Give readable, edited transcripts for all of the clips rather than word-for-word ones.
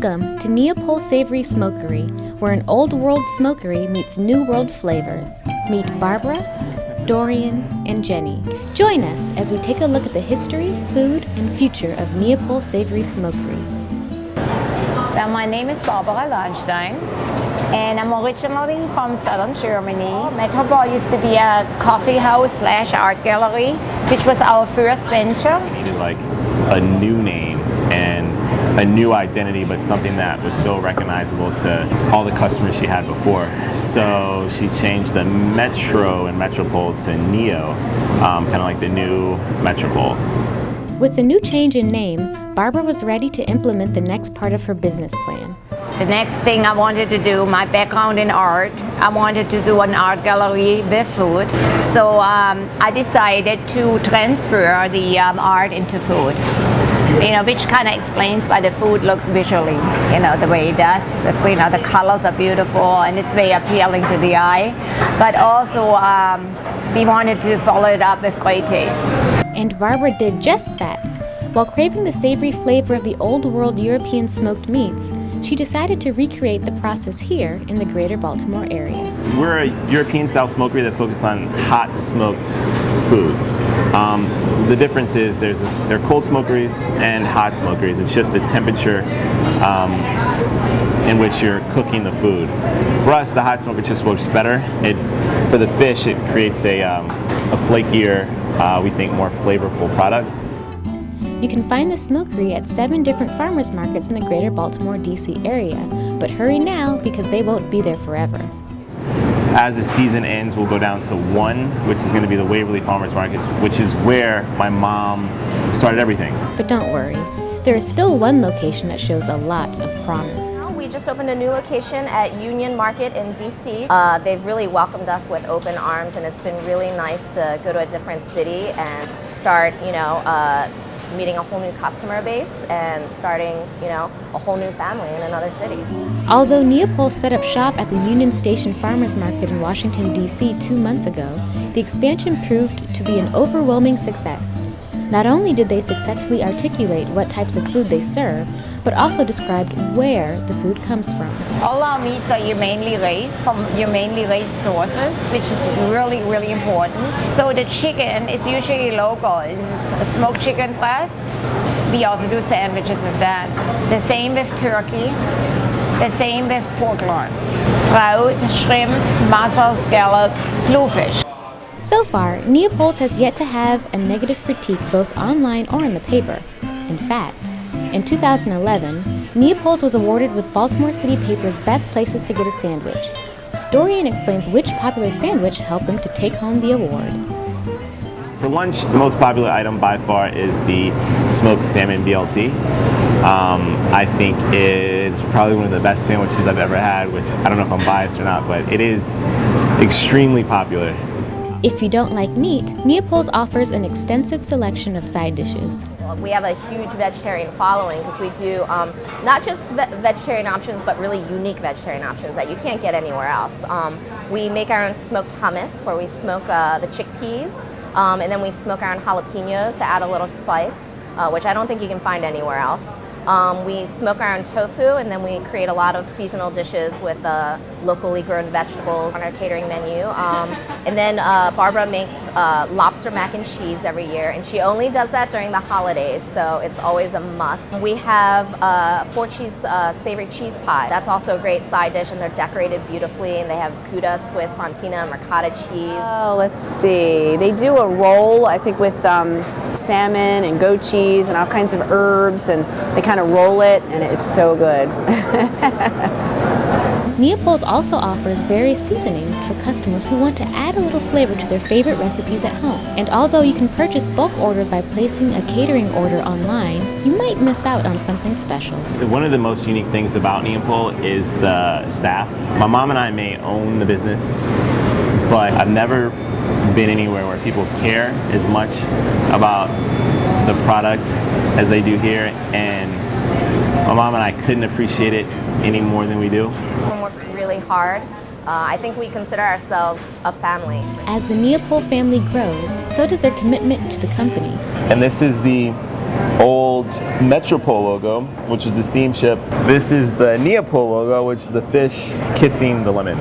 Welcome to Neople Savory Smokery, where an old world smokery meets new world flavors. Meet Barbara, Dorian, and Jenny. Join us as we take a look at the history, food, and future of Neople Savory Smokery. Well, my name is Barbara Lahnstein, and I'm originally from southern Germany. Metropolitan used to be a coffee house / art gallery, which was our first venture. We needed like a new name and a new identity, but something that was still recognizable to all the customers she had before. So she changed the Metro and Metropole to Neo, kind of like the new Metropole. With the new change in name, Barbara was ready to implement the next part of her business plan. The next thing I wanted to do, my background in art, I wanted to do an art gallery with food. So I decided to transfer the art into food. Which kind of explains why the food looks visually, the way it does. The colors are beautiful and it's very appealing to the eye. But also, we wanted to follow it up with great taste. And Barbara did just that. While craving the savory flavor of the old world European smoked meats, she decided to recreate the process here in the greater Baltimore area. We're a European-style smokery that focuses on hot smoked foods. The difference is there are cold smokeries and hot smokeries. It's just the temperature in which you're cooking the food. For us, the hot smoker just works better. For the fish, it creates a flakier, we think, more flavorful product. You can find the smokery at 7 different farmers markets in the greater Baltimore, D.C. area, but hurry now because they won't be there forever. As the season ends, we'll go down to 1, which is going to be the Waverly Farmers Market, which is where my mom started everything. But don't worry, there is still one location that shows a lot of promise. We just opened a new location at Union Market in DC. They've really welcomed us with open arms, and it's been really nice to go to a different city and start, meeting a whole new customer base and starting, a whole new family in another city. Although Neopol set up shop at the Union Station Farmers Market in Washington, D.C. 2 months ago, the expansion proved to be an overwhelming success. Not only did they successfully articulate what types of food they serve, but also described where the food comes from. All our meats are humanely raised from humanely raised sources, which is really, really important. So the chicken is usually local. It's a smoked chicken breast. We also do sandwiches with that. The same with turkey. The same with pork loin. Trout, shrimp, mussels, scallops, bluefish. So far, Neopol's has yet to have a negative critique both online or in the paper. In fact, in 2011, Neopol's was awarded with Baltimore City Paper's Best Places to Get a Sandwich. Dorian explains which popular sandwich helped them to take home the award. For lunch, the most popular item by far is the smoked salmon BLT. I think it's probably one of the best sandwiches I've ever had, which I don't know if I'm biased or not, but it is extremely popular. If you don't like meat, Neopol's offers an extensive selection of side dishes. We have a huge vegetarian following because we do not just vegetarian options, but really unique vegetarian options that you can't get anywhere else. We make our own smoked hummus, where we smoke the chickpeas, and then we smoke our own jalapenos to add a little spice, which I don't think you can find anywhere else. We smoke our own tofu, and then we create a lot of seasonal dishes with locally grown vegetables on our catering menu. And then Barbara makes lobster mac and cheese every year, and she only does that during the holidays, so it's always a must. We have 4-cheese savory cheese pie. That's also a great side dish, and they're decorated beautifully, and they have Gouda, Swiss, Fontina, and ricotta cheese. Oh, let's see. They do a roll, I think, with salmon and goat cheese and all kinds of herbs, and they kind of roll it, and it's so good. Neopol's also offers various seasonings for customers who want to add a little flavor to their favorite recipes at home. And although you can purchase bulk orders by placing a catering order online, you might miss out on something special. One of the most unique things about Neopol is the staff. My mom and I may own the business, but I've never been anywhere where people care as much about the product as they do here, and my mom and I couldn't appreciate it any more than we do. Everyone works really hard. I think we consider ourselves a family. As the Neopol family grows, so does their commitment to the company. And this is the old Metropole logo, which is the steamship. This is the Neopol logo, which is the fish kissing the lemon.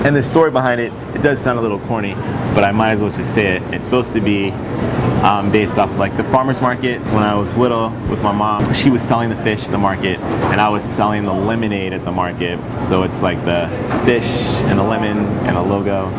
And the story behind it, it does sound a little corny, but I might as well just say it. It's supposed to be based off like the farmer's market. When I was little with my mom, she was selling the fish at the market and I was selling the lemonade at the market. So it's like the fish and the lemon and a logo.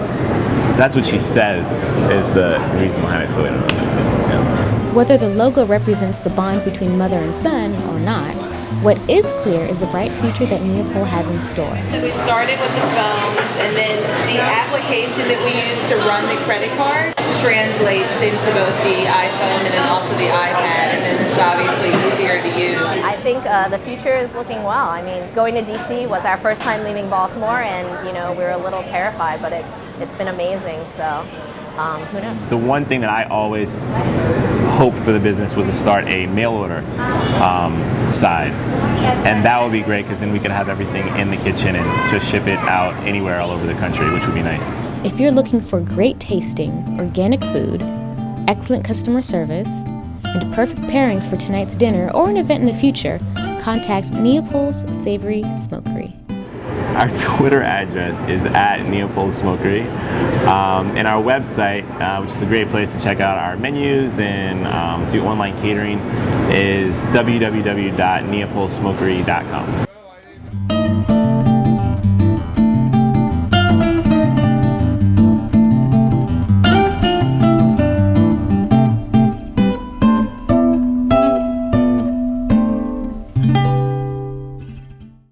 That's what she says is the reason behind it, so I don't know. Yeah. Whether the logo represents the bond between mother and son or not, what is clear is the bright future that Neopol has in store. So we started with the phones, and then the application that we use to run the credit card translates into both the iPhone and then also the iPad, and then it's obviously easier to use. I think the future is looking well. I mean, going to DC was our first time leaving Baltimore, and you know we were a little terrified, but it's been amazing. So who knows? The one thing that I always hoped for the business was to start a mail order side, and that would be great because then we could have everything in the kitchen and just ship it out anywhere all over the country, which would be nice. If you're looking for great tasting, organic food, excellent customer service, and perfect pairings for tonight's dinner or an event in the future, contact Neopol's Savory Smokery. Our Twitter address is @Neopol Smokery, and our website, which is a great place to check out our menus and do online catering, is www.neopolsmokery.com.